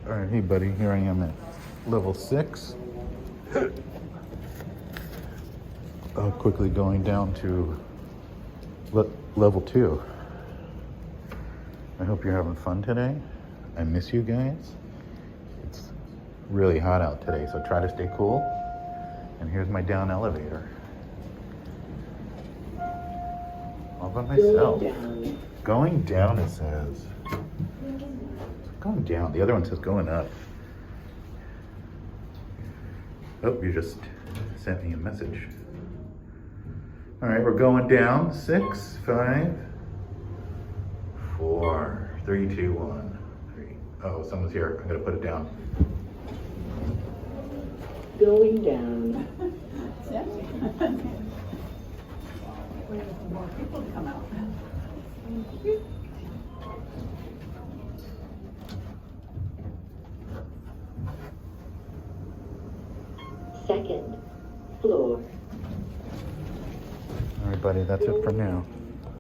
All right, hey buddy, here I am at level 6. Quickly going down to level 2. I hope you're having fun today. I miss you guys. It's really hot out today, so try to stay cool. And here's my down elevator. All by myself. Going down, it says. Going down. The other one says going up. Oh, you just sent me a message. All right, we're going down. 6, 5, 4, 3, 2, 1. 3. Oh, someone's here. I'm gonna put it down. Going down. Waiting for more people to come out. Second floor. All right, buddy, that's it for now.